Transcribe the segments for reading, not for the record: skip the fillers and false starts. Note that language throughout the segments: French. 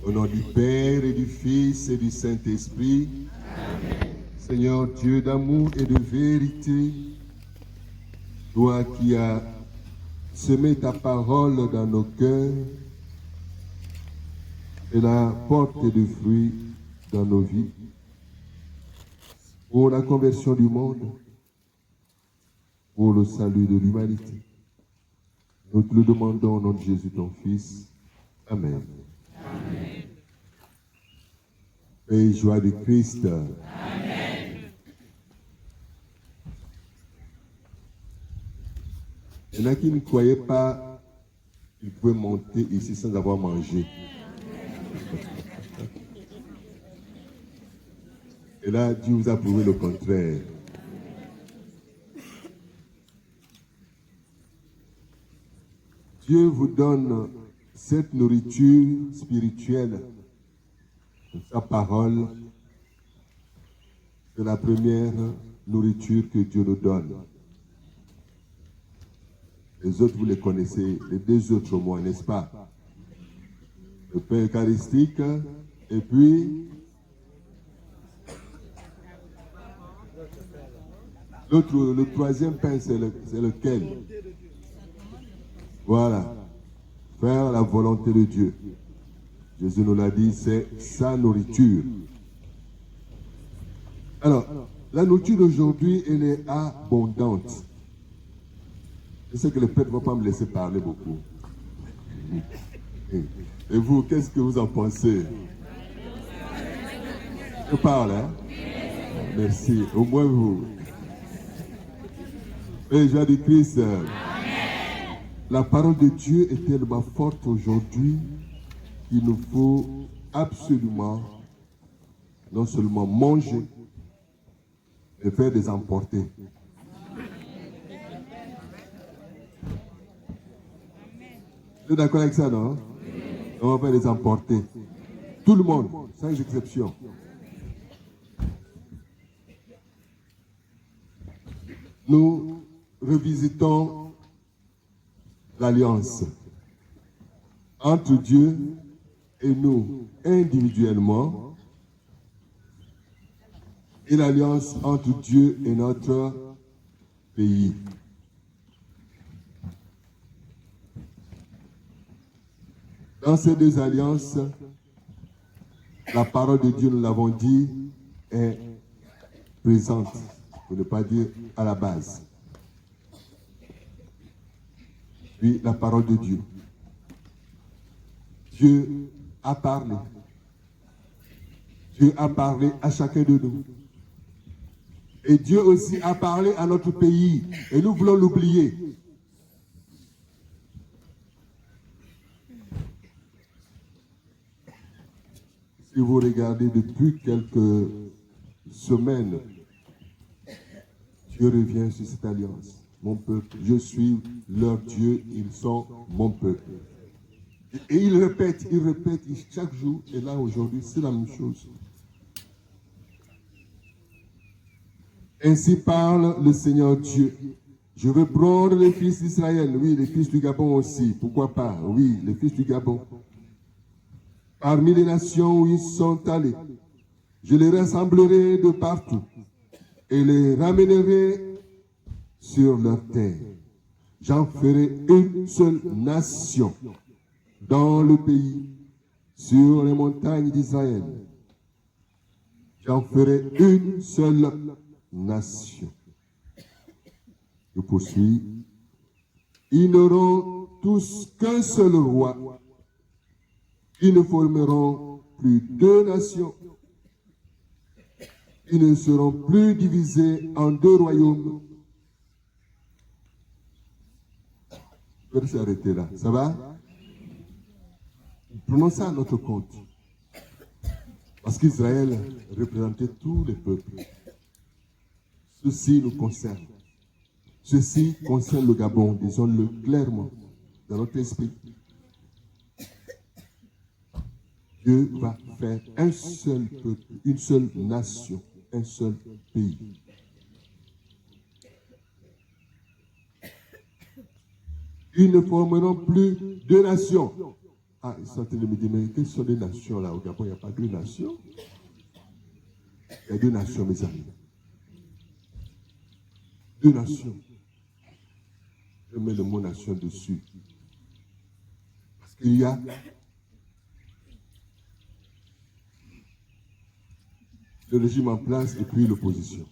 Au nom du Père et du Fils et du Saint-Esprit. Seigneur Dieu d'amour et de vérité, toi qui as semé ta parole dans nos cœurs et la porte de fruits dans nos vies, pour la conversion du monde, pour le salut de l'humanité. Nous te le demandons au nom de Jésus, ton Fils. Amen. Amen. Paix et joie de Christ. Amen. Il y en a qui ne croyaient pas qu'ils pouvaient monter ici sans avoir mangé. Et là, Dieu vous a prouvé le contraire. Dieu vous donne cette nourriture spirituelle, sa parole, c'est la première nourriture que Dieu nous donne. Les autres, vous les connaissez, les deux autres mois, n'est-ce pas? Le pain eucharistique, et puis le troisième pain, c'est lequel? Voilà. Faire la volonté de Dieu. Jésus nous l'a dit, c'est sa nourriture. Alors, la nourriture d'aujourd'hui, elle est abondante. Je sais que le peuple ne va pas me laisser parler beaucoup. Et vous, qu'est-ce que vous en pensez? Je parle, hein? Merci. Au moins vous. Et joie de Christ. La parole de Dieu est tellement forte aujourd'hui qu'il nous faut absolument non seulement manger, mais faire des emporter. Vous êtes d'accord avec ça, non? On va faire des emporter. Tout le monde, sans exception. Nous revisitons l'alliance entre Dieu et nous individuellement et l'alliance entre Dieu et notre pays. Dans ces deux alliances, la parole de Dieu, nous l'avons dit, est présente, pour ne pas dire à la base. Puis la parole de Dieu. Dieu a parlé. Dieu a parlé à chacun de nous. Et Dieu aussi a parlé à notre pays. Et nous voulons l'oublier. Si vous regardez depuis quelques semaines, Dieu revient sur cette alliance. Mon peuple, je suis leur Dieu, ils sont mon peuple. Et il répète, chaque jour, et là aujourd'hui, c'est la même chose. Ainsi parle le Seigneur Dieu. Je veux prendre les fils d'Israël, oui, les fils du Gabon aussi, pourquoi pas, oui, les fils du Gabon. Parmi les nations où ils sont allés, je les rassemblerai de partout et les ramènerai sur leur terre. J'en ferai une seule nation dans le pays, sur les montagnes d'Israël. J'en ferai une seule nation. Je poursuis. Ils n'auront tous qu'un seul roi. Ils ne formeront plus deux nations. Ils ne seront plus divisés en deux royaumes. Je vais s'arrêter là. Ça va? Prenons ça à notre compte. Parce qu'Israël représentait tous les peuples. Ceci nous concerne. Ceci concerne le Gabon, disons-le clairement, dans notre esprit. Dieu va faire un seul peuple, une seule nation, un seul pays. Ils ne formeront plus deux nations. Ah, ils sont en train de me dire, mais quelles sont les nations là? Au Gabon, il n'y a pas deux nations. Il y a deux nations, mes amis. Deux nations. Je mets le mot nation dessus. Parce qu'il y a le régime en place et puis l'opposition.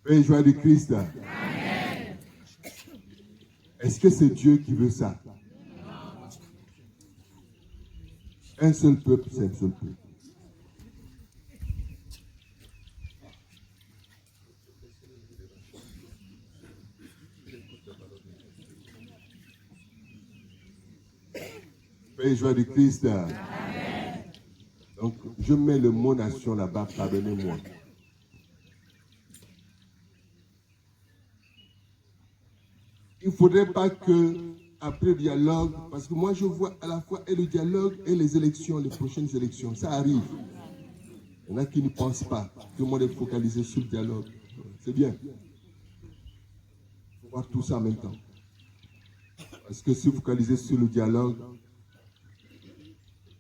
Paix et joie du Christ. Est-ce que c'est Dieu qui veut ça? Un seul peuple, c'est un seul peuple. Paix et joie du Christ. Donc, je mets le mot nation là-bas, pardonnez-moi. Il ne faudrait pas que, après le dialogue, parce que moi je vois à la fois et le dialogue et les élections, les prochaines élections, ça arrive. Il y en a qui ne pensent pas. Tout le monde est focalisé sur le dialogue. C'est bien. Il faut voir tout ça en même temps. Parce que si vous focalisez sur le dialogue,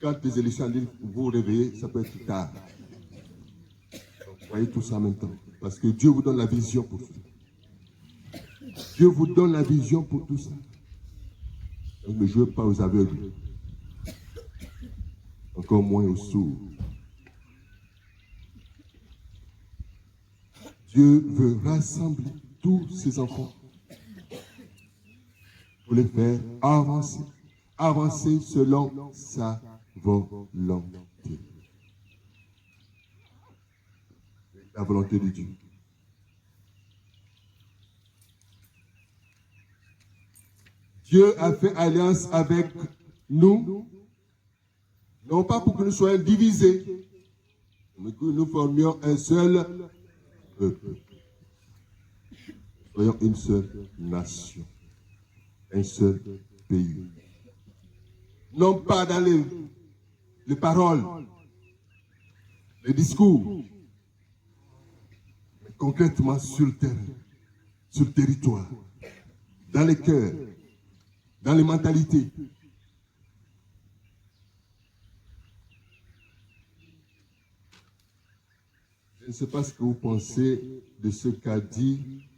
quand les élections arrivent, vous vous réveillez, ça peut être tard. Donc, voyez tout ça en même temps. Parce que Dieu vous donne la vision pour ça. Dieu vous donne la vision pour tout ça. Donc ne jouez pas aux aveugles. Encore moins aux sourds. Dieu veut rassembler tous ses enfants pour les faire avancer. Avancer selon sa volonté. La volonté de Dieu. Dieu a fait alliance avec nous, non pas pour que nous soyons divisés, mais que nous formions un seul peuple. Soyons une seule nation, un seul pays. Non pas dans les paroles, les discours, mais concrètement sur le terrain, sur le territoire, dans les cœurs, dans les mentalités. Je ne sais pas ce que vous pensez de ce qu'a dit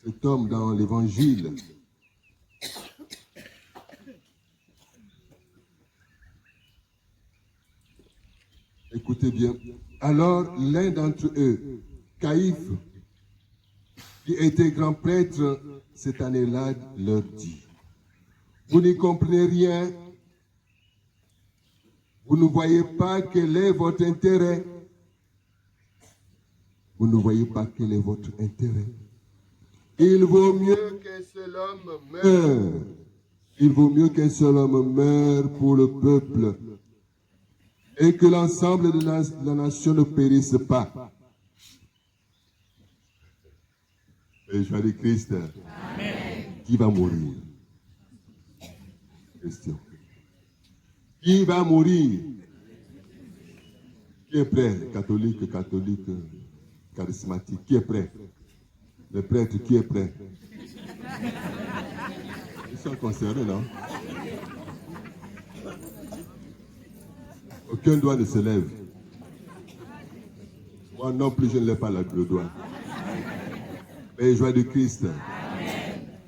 cet homme dans l'Évangile. Écoutez bien. Alors l'un d'entre eux, Caïphe, qui était grand prêtre cette année-là, leur dit, vous n'y comprenez rien, vous ne voyez pas quel est votre intérêt, vous ne voyez pas quel est votre intérêt. Il vaut mieux qu'un seul homme meure, il vaut mieux qu'un seul homme meure pour le peuple et que l'ensemble de la nation ne périsse pas. Et joie de Christ. Amen. Qui va mourir? Question. Qui va mourir? Qui est prêt? Catholique, charismatique. Qui est prêt? Le prêtre, qui est prêt? Ils sont concernés, non? Aucun doigt ne se lève. Moi non plus, je ne lève pas le doigt. Et joie de Christ. Amen.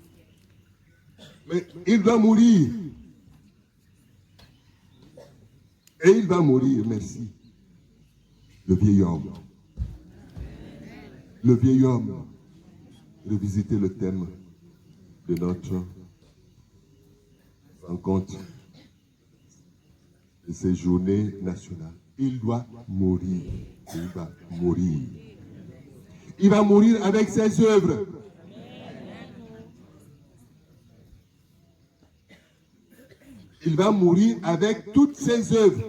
Mais il va mourir. Et il va mourir, merci. Le vieil homme. Le vieil homme. Revisiter le thème de notre rencontre de ces journées nationales. Il doit mourir. Il va mourir. Il va mourir avec ses œuvres. Il va mourir avec toutes ses œuvres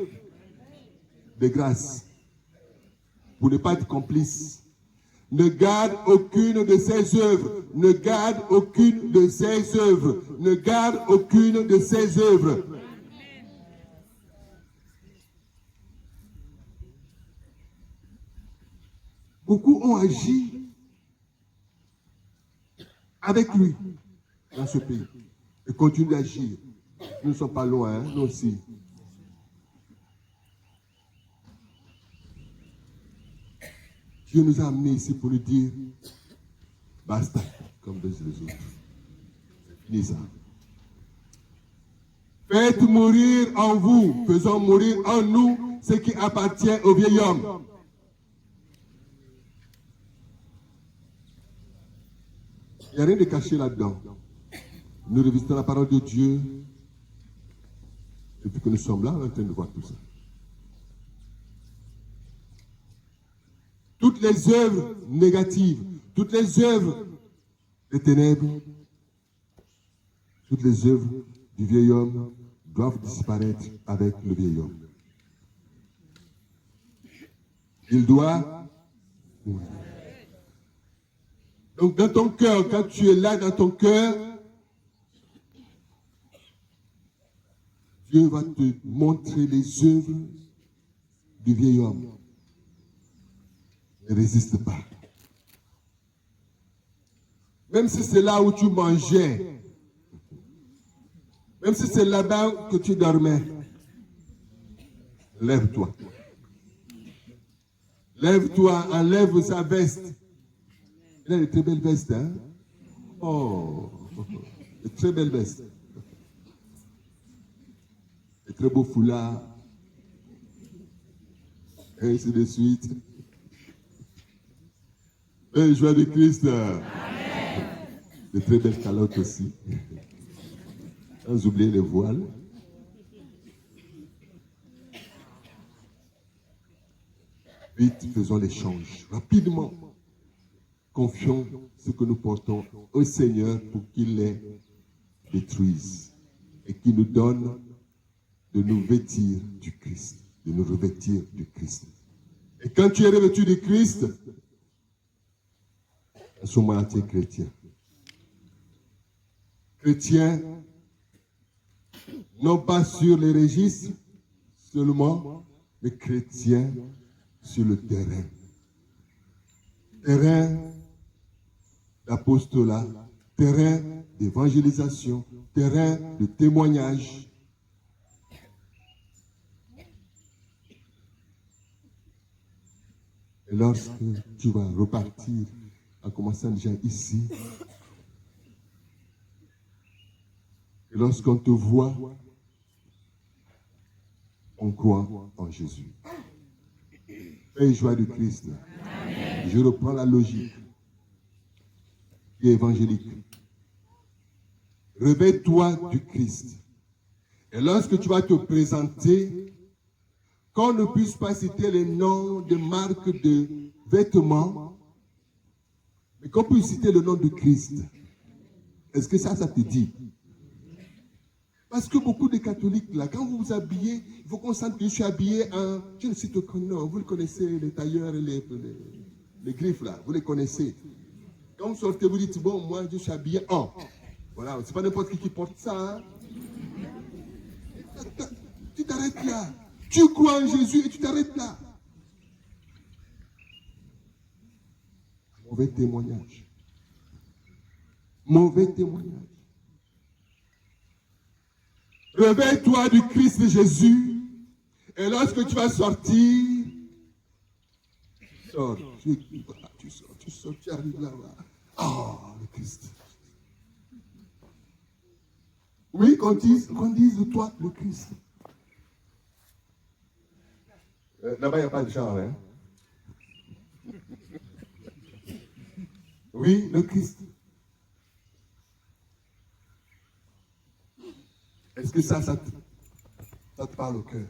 de grâce. Pour ne pas être complice. Ne garde aucune de ses œuvres. Ne garde aucune de ses œuvres. Ne garde aucune de ses œuvres. beaucoup ont agi avec lui dans ce pays et continuent d'agir. Nous ne sommes pas loin, hein, nous aussi. Dieu nous a amenés ici pour nous dire basta, comme disent les autres. C'est fini ça. Faites mourir en vous, faisons mourir en nous ce qui appartient au vieil homme. Il n'y a rien de caché là-dedans. Nous revisitons la parole de Dieu. Depuis que nous sommes là, on est en train de voir tout ça. Toutes les œuvres négatives, toutes les œuvres des ténèbres, toutes les œuvres du vieil homme doivent disparaître avec le vieil homme. Il doit mourir. Donc dans ton cœur, quand tu es là dans ton cœur, Dieu va te montrer les œuvres du vieil homme. Ne résiste pas. Même si c'est là où tu mangeais, même si c'est là-bas que tu dormais, lève-toi. Lève-toi, enlève sa veste. Il a de très belles vestes, hein? Oh, de très belles vestes. De très beaux foulards. Et ainsi de suite. Et joie de Christ. Amen. De très belles calottes aussi. Sans oublier les voiles. Vite, faisons l'échange. Rapidement. Confions ce que nous portons au Seigneur pour qu'il les détruise et qu'il nous donne de nous vêtir du Christ, de nous revêtir du Christ. Et quand tu es revêtu du Christ, à ce moment-là, tu es chrétien. Chrétien, non pas sur les registres seulement, mais chrétien sur le terrain. Terrain d'apostolat, terrain d'évangélisation, terrain de témoignage. Et lorsque tu vas repartir, en commençant déjà ici, et lorsqu'on te voit, on croit en Jésus. Et joie du Christ. Amen. Je reprends la logique qui est évangélique. Revêt-toi du Christ. Et lorsque tu vas te présenter, qu'on ne puisse pas citer les noms de marques de vêtements, mais qu'on puisse citer le nom de Christ. Est-ce que ça te dit? Parce que beaucoup de catholiques, là, quand vous vous habillez, il faut qu'on sente que je suis habillé en... Je ne cite aucun nom, vous le connaissez, les tailleurs et les griffes, là, vous les connaissez. Quand vous sortez, vous dites, bon, moi, je suis habillé en... Voilà, c'est pas n'importe qui porte ça. Hein? Tu t'arrêtes là. Tu crois en Jésus et tu t'arrêtes là. Mauvais témoignage. Mauvais témoignage. Réveille-toi du Christ Jésus. Et lorsque tu vas sortir, tu sors, tu arrives là-bas. Oh, le Christ. Oui, qu'on dise de toi le Christ. Là-bas, il n'y a pas de genre, hein? Oui, le Christ. Est-ce que ça te parle au cœur?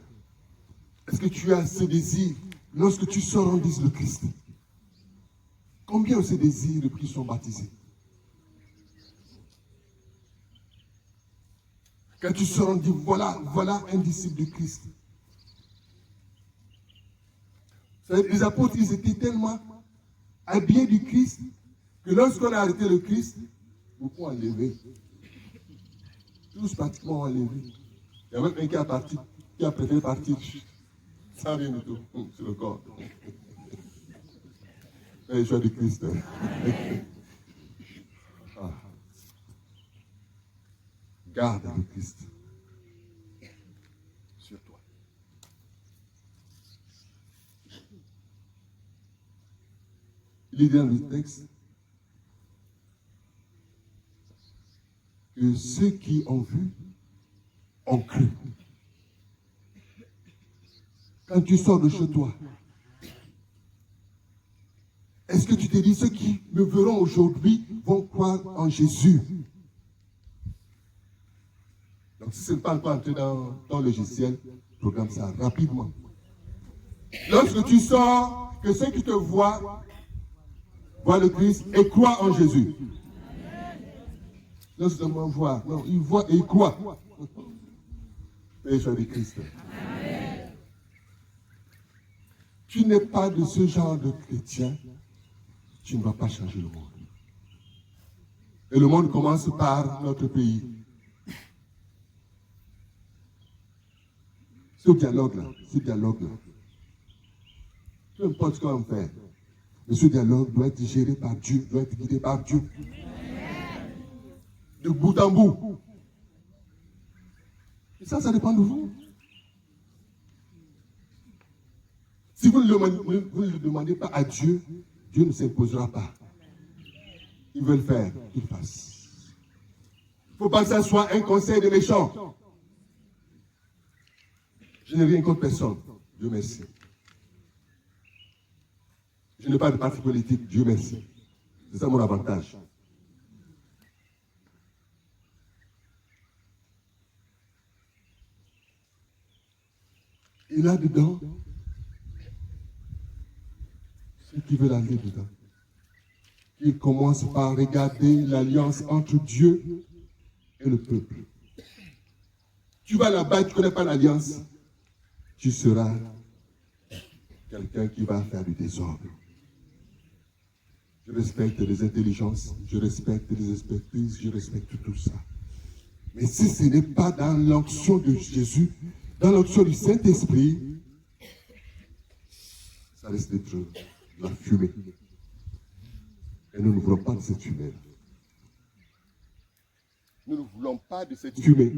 Est-ce que tu as ce désir, lorsque tu sors, on dise le Christ? Combien ont ce désir depuis qu'ils sont baptisés? Quand tu sors, on dit, voilà un disciple de Christ. Les apôtres, ils étaient tellement habillés du Christ que lorsqu'on a arrêté le Christ, beaucoup ont enlevé. Tous pratiquement ont enlevé. Il y a même un qui a préféré partir sans rien du tout sur le corps. Et joie du Christ. Ah. Garde le Christ sur toi. Il est dit dans le texte que ceux qui ont vu ont cru. Quand tu sors de chez toi, est-ce que tu te dis, ceux qui me verront aujourd'hui vont croire en Jésus? Donc, si ce n'est pas encore entré dans ton logiciel, programme ça rapidement. Lorsque tu sors, que ceux qui te voient le Christ et croient en Jésus. Non seulement voir, non, ils voient et ils croient. Péché du Christ. Tu n'es pas de ce genre de chrétien, tu ne vas pas changer le monde. Et le monde commence par notre pays. Ce dialogue-là, peu importe ce qu'on va faire, mais ce dialogue doit être géré par Dieu, doit être guidé par Dieu. De bout en bout. Et ça dépend de vous. Si vous ne le demandez pas à Dieu, Dieu ne s'imposera pas. Il veut le faire, qu'il fasse. Il ne faut pas que ça soit un conseil de méchant. Je n'ai rien contre personne. Dieu merci. Je n'ai pas de parti politique. Dieu merci. C'est ça mon avantage. Et là-dedans, ceux qui veulent aller dedans, ils commencent par regarder l'alliance entre Dieu et le peuple. Tu vas là-bas, tu ne connais pas l'alliance, tu seras quelqu'un qui va faire du désordre. Je respecte les intelligences, je respecte les expertises, je respecte tout ça. Mais si ce n'est pas dans l'onction de Jésus, dans l'onction du Saint-Esprit, ça risque d'être de la fumée. Et nous ne voulons pas de cette fumée. Nous ne voulons pas de cette fumée.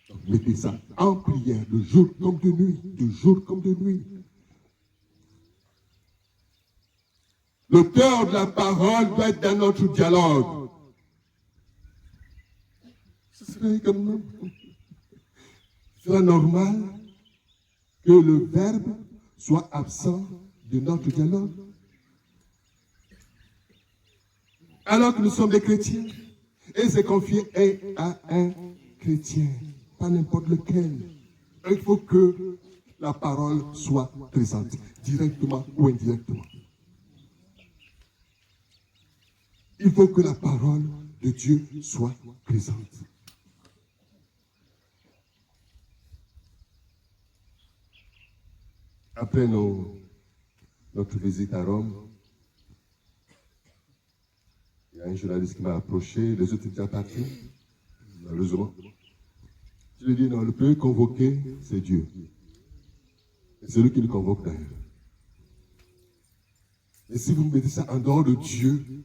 Donc mettez ça en prière, de jour comme de nuit, de jour comme de nuit. Le cœur de la parole doit être dans notre dialogue. Ce serait normal que le verbe soit absent de notre dialogue. Alors que nous sommes des chrétiens, et c'est confié à un chrétien, pas n'importe lequel. Il faut que la parole soit présente, directement ou indirectement. Il faut que la parole de Dieu soit présente. Après notre visite à Rome, il y a un journaliste qui m'a approché, les autres étaient déjà partis, malheureusement. Je lui ai dit, non, le premier convoqué, c'est Dieu. Et c'est lui qui le convoque d'ailleurs. Et si vous mettez ça en dehors de Dieu,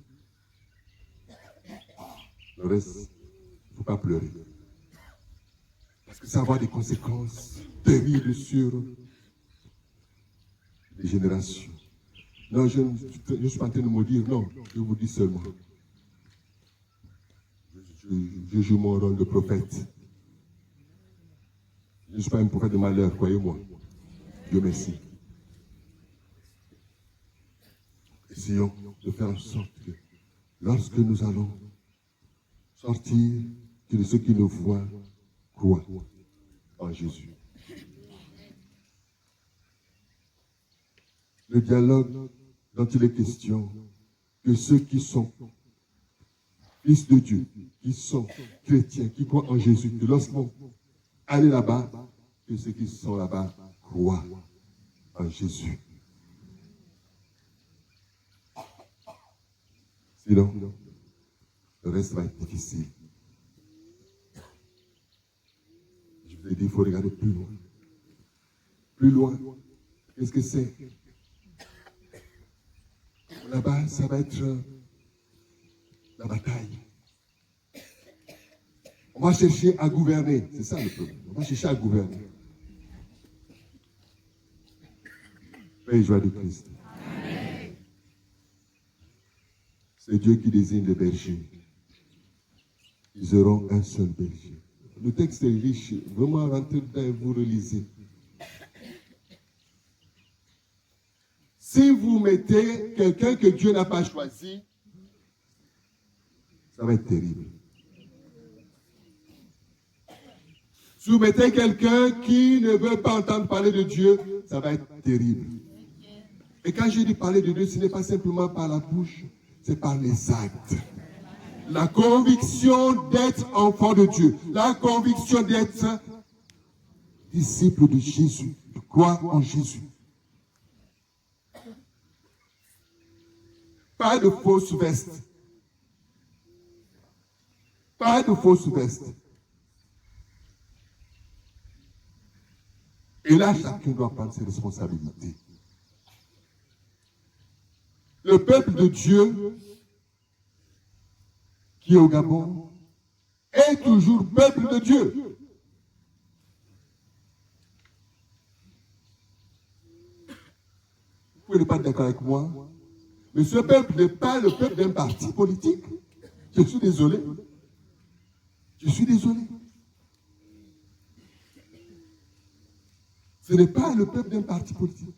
le reste, il ne faut pas pleurer. Parce que ça va avoir des conséquences terribles sur les générations. Non, je ne suis pas en train de me dire, non, je vous dis seulement. Je joue mon rôle de prophète. Je ne suis pas un prophète de malheur, croyez-moi. Dieu merci. Essayons de faire en sorte que lorsque nous allons sortir, que ceux qui nous voient croient en Jésus. Le dialogue dont il est question, que ceux qui sont fils de Dieu, qui sont chrétiens, qui croient en Jésus, que lorsqu'on allait là-bas, que ceux qui sont là-bas croient en Jésus. Sinon, le reste va être difficile. Je vous ai dit, il faut regarder plus loin. Plus loin. Qu'est-ce que c'est? Là-bas, ça va être la bataille. On va chercher à gouverner. C'est ça le problème. On va chercher à gouverner. Paix et joie de Christ. Amen. C'est Dieu qui désigne les bergers. Ils auront un seul berger. Le texte est riche. Vraiment, rentrez dedans et vous relisez. Si vous mettez quelqu'un que Dieu n'a pas choisi, ça va être terrible. Si vous mettez quelqu'un qui ne veut pas entendre parler de Dieu, ça va être terrible. Et quand je dis parler de Dieu, ce n'est pas simplement par la bouche, c'est par les actes. La conviction d'être enfant de Dieu, la conviction d'être disciple de Jésus, de croire en Jésus. Pas de fausses vestes. Pas de fausses vestes. Et là, chacun doit prendre ses responsabilités. Le peuple de Dieu qui est au Gabon est toujours peuple de Dieu. Vous pouvez ne pas être d'accord avec moi, mais ce peuple n'est pas le peuple d'un parti politique. Je suis désolé. Je suis désolé. Ce n'est pas le peuple d'un parti politique.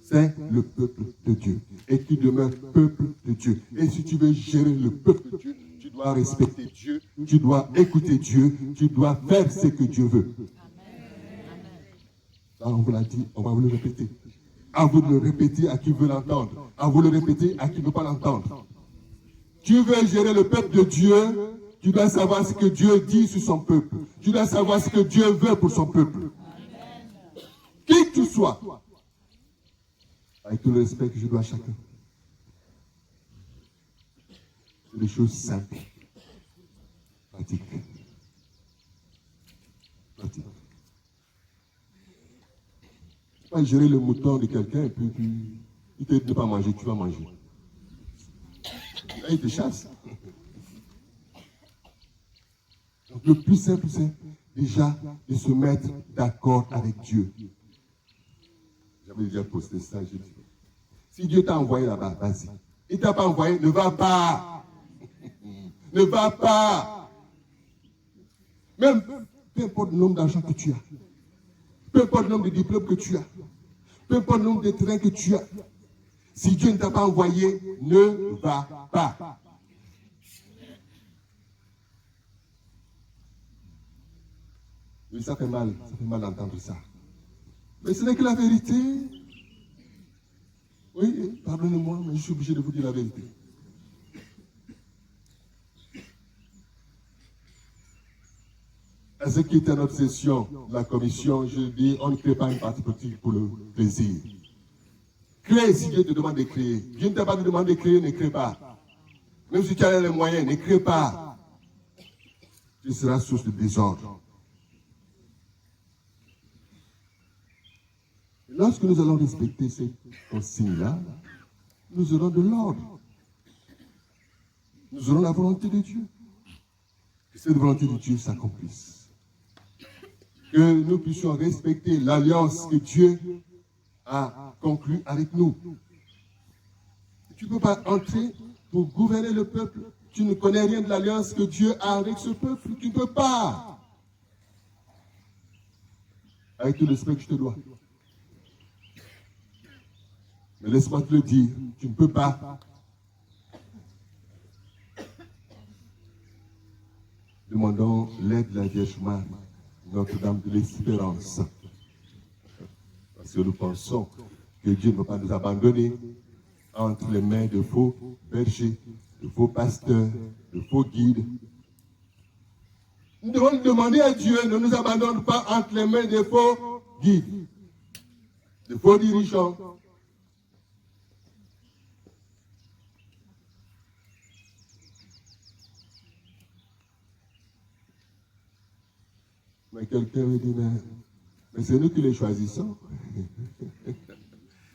C'est le peuple de Dieu. Et tu demeures peuple de Dieu. Et si tu veux gérer le peuple de Dieu, tu dois respecter Dieu, tu dois écouter Dieu, tu dois faire ce que Dieu veut. Là, on vous l'a dit, on va vous le répéter. À vous de le répéter à qui veut l'entendre. À vous le répéter à qui ne veut pas l'entendre. Tu veux gérer le peuple de Dieu, tu dois savoir ce que Dieu dit sur son peuple. Tu dois savoir ce que Dieu veut pour son peuple. Qui que tu sois. Avec tout le respect que je dois à chacun. C'est des choses simples. Pratiques. Pratiques. Tu vas gérer le mouton de quelqu'un et puis il te dit de ne pas manger, tu vas manger. Là, il te chasse. Donc le plus simple, c'est déjà de se mettre d'accord avec Dieu. J'avais déjà posté ça, j'ai dit. Si Dieu t'a envoyé là-bas, vas-y. Il ne t'a pas envoyé, ne va pas. Ne va pas. Même, peu importe le nombre d'argent que tu as. Peu importe le nombre de diplômes que tu as. Peu importe le nombre de terrains que tu as. Si Dieu ne t'a pas envoyé, ne va pas. Oui, ça fait mal d'entendre ça. Mais ce n'est que la vérité. Oui, pardonnez-moi, mais je suis obligé de vous dire la vérité. À ce qui était notre session de la commission, je dis, on ne crée pas une partie politique pour le plaisir. Crée si Dieu te demande de créer. Dieu ne t'a pas demandé de créer, ne crée pas. Même si tu as les moyens, ne crée pas. Tu seras source de désordre. Lorsque nous allons respecter ces consignes-là, nous aurons de l'ordre. Nous aurons la volonté de Dieu. Que cette volonté de Dieu s'accomplisse. Que nous puissions respecter l'alliance que Dieu a conclue avec nous. Tu ne peux pas entrer pour gouverner le peuple. Tu ne connais rien de l'alliance que Dieu a avec ce peuple. Tu ne peux pas. Avec tout le respect que je te dois. Mais laisse-moi te le dire, tu ne peux pas. Demandons l'aide de la Vierge Marie, Notre-Dame de l'Espérance. Parce que nous pensons que Dieu ne va pas nous abandonner entre les mains de faux bergers, de faux pasteurs, de faux guides. Nous devons demander à Dieu, ne nous abandonne pas entre les mains des faux guides, de faux dirigeants. Mais quelqu'un me dit, mais c'est nous qui les choisissons.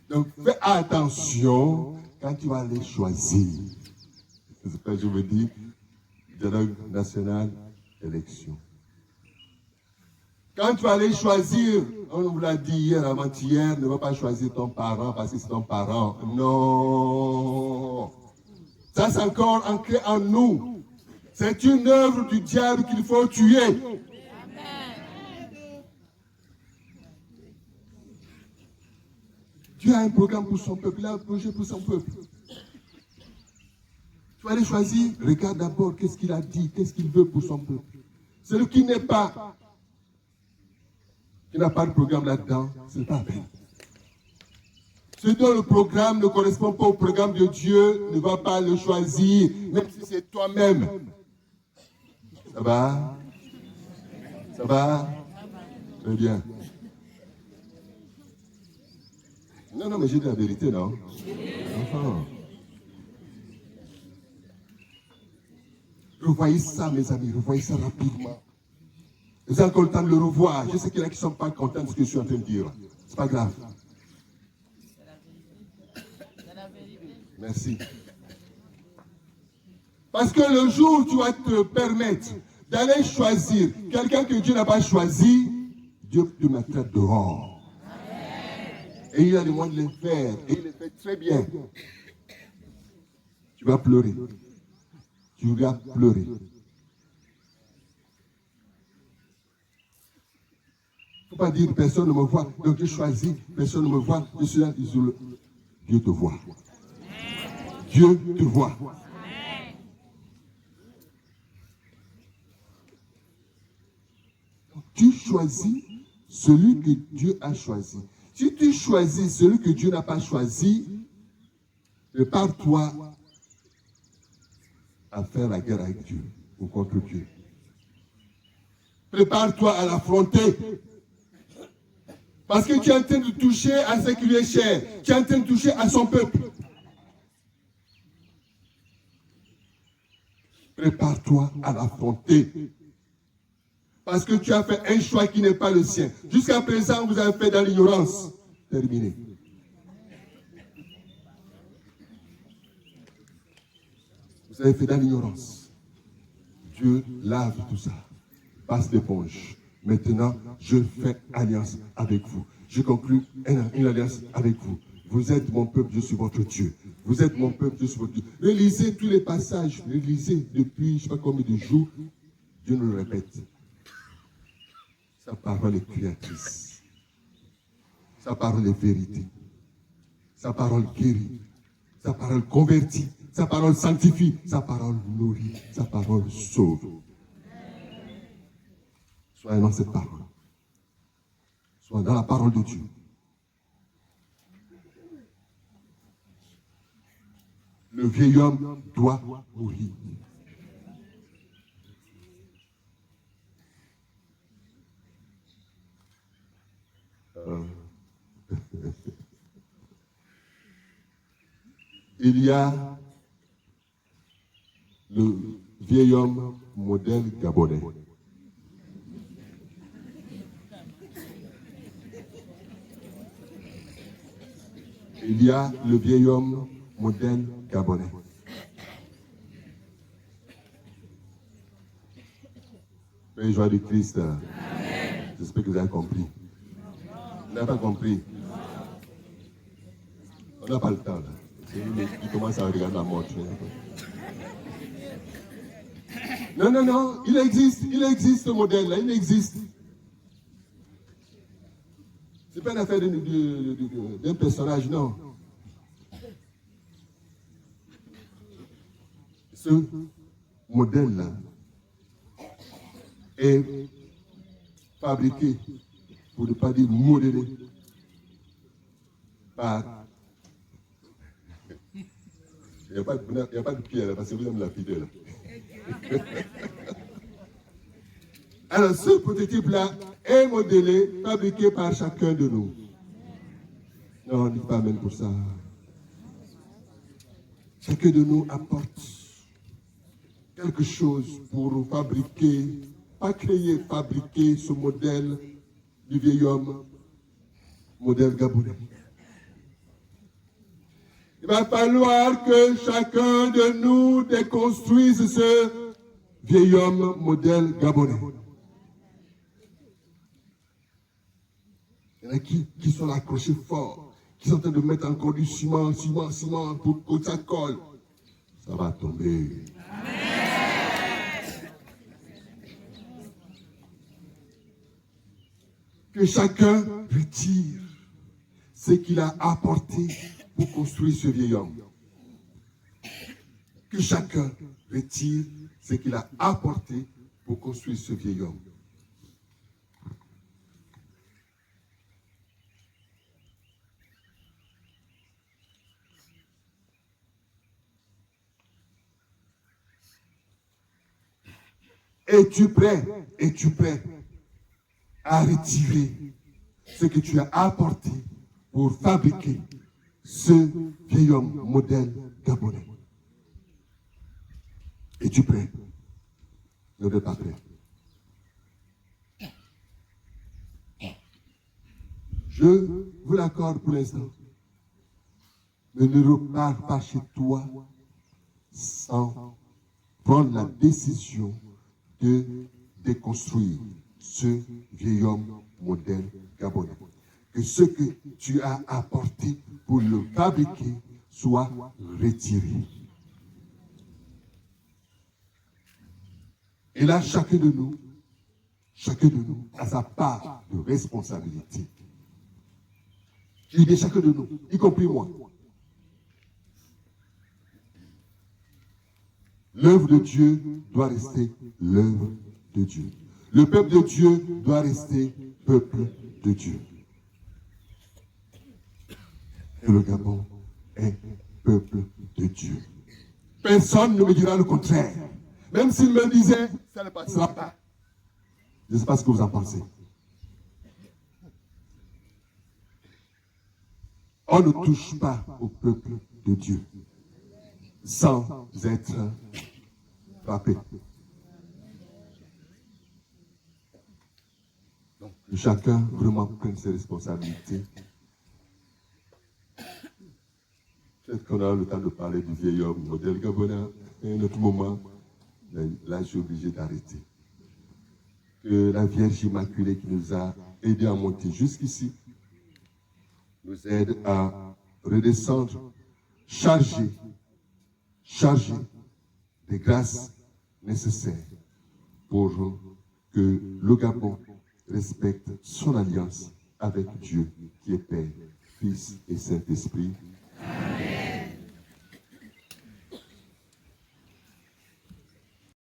Donc fais attention quand tu vas aller choisir. C'est ce que je veux dire, dialogue national, élection. Quand tu vas aller choisir, on vous l'a dit hier, avant-hier, ne va pas choisir ton parent parce que c'est ton parent. Non. Ça, c'est encore ancré en nous. C'est une œuvre du diable qu'il faut tuer. Amen. Dieu a un programme pour son peuple, il a un projet pour son peuple. Tu vas aller choisir, regarde d'abord qu'est-ce qu'il a dit, qu'est-ce qu'il veut pour son peuple. Celui qui n'a pas de programme là-dedans, ce n'est pas bien. Celui dont le programme ne correspond pas au programme de Dieu, ne va pas le choisir, même si c'est toi-même. Ça va? Ça va? Très bien. Non, mais j'ai dit la vérité, non? Enfin. Revoyez ça, mes amis, revoyez ça rapidement. Vous avez encore le temps de le revoir. Je sais qu'il y en a qui ne sont pas contents de ce que je suis en train de dire. C'est pas grave. Merci. Parce que le jour où tu vas te permettre d'aller choisir quelqu'un que Dieu n'a pas choisi, Dieu te mettra dehors. Et il a le moyen de le faire. Et il le fait très bien. Tu vas pleurer. Tu vas pleurer. Il ne faut pas dire personne ne me voit, donc je choisis, personne ne me voit, je suis là, Dieu te voit. Dieu te voit. Tu choisis celui que Dieu a choisi. Si tu choisis celui que Dieu n'a pas choisi, prépare-toi à faire la guerre avec Dieu ou contre Dieu. Prépare-toi à l'affronter. Parce que tu es en train de toucher à ce qui lui est cher. Tu es en train de toucher à son peuple. Prépare-toi à l'affronter. Parce que tu as fait un choix qui n'est pas le sien. Jusqu'à présent, vous avez fait dans l'ignorance. Terminé. Vous avez fait dans l'ignorance. Dieu lave tout ça. Passe l'éponge. Maintenant, je fais alliance avec vous. Je conclue une alliance avec vous. Vous êtes mon peuple, je suis votre Dieu. Vous êtes mon peuple, je suis votre Dieu. Relisez tous les passages. Relisez depuis je ne sais pas combien de jours. Dieu nous le répète. Sa parole est créatrice. Sa parole est vérité. Sa parole guérit. Sa parole convertit. Sa parole sanctifie. Sa parole nourrit. Sa parole sauve. Soyez dans cette parole. Soyez dans la parole de Dieu. Le vieil homme doit mourir. Il y a le vieil homme modèle gabonais. Il y a le vieil homme modèle gabonais. Père joie de Christ. J'espère que vous avez compris. Vous n'avez pas compris. On n'a pas le temps là. Il commence à regarder la montre. Non, il existe ce modèle-là, il existe. Ce n'est pas une affaire d'un personnage, non. Ce modèle-là est fabriqué, pour ne pas dire modélé, par... Il n'y a pas de pierre là, parce que vous aimez la fidèle. Alors, ce prototype-là est modélé, fabriqué par chacun de nous. Non, on ne dit pas même pour ça. Chacun de nous apporte quelque chose pour fabriquer, pas créer, fabriquer ce modèle du vieil homme, modèle gabonais. Il va falloir que chacun de nous déconstruise ce vieil homme modèle gabonais. Il y en a qui sont accrochés fort, qui sont en train de mettre encore du ciment pour que ça colle. Ça va tomber. Que chacun retire ce qu'il a apporté pour construire ce vieil homme. Que chacun retire ce qu'il a apporté pour construire ce vieil homme. Es-tu prêt? Es-tu prêt à retirer ce que tu as apporté pour fabriquer ce vieil homme modèle gabonais? Es-tu prêt? Ne n'êtes pas prêt. Je vous l'accorde pour l'instant. Mais ne repars pas chez toi sans prendre la décision de déconstruire ce vieil homme modèle gabonais. Que ce que tu as apporté pour le fabriquer soit retiré. Et là, chacun de nous a sa part de responsabilité. Je dis chacun de nous, y compris moi. L'œuvre de Dieu doit rester l'œuvre de Dieu. Le peuple de Dieu doit rester peuple de Dieu. Et le Gabon est peuple de Dieu. Personne ne me dira le contraire. Même s'il me disait, ça ne passera pas. Je ne sais pas ce que vous en pensez. On ne touche pas au peuple de Dieu sans être frappé. Donc, que chacun vraiment prenne ses responsabilités. Peut-être qu'on a le temps de parler du vieil homme modèle gabonais. Et à un autre moment, là, je suis obligé d'arrêter. Que la Vierge Immaculée qui nous a aidés à monter jusqu'ici nous aide à redescendre, charger des grâces nécessaires pour que le Gabon respecte son alliance avec Dieu qui est Père, Fils et Saint-Esprit.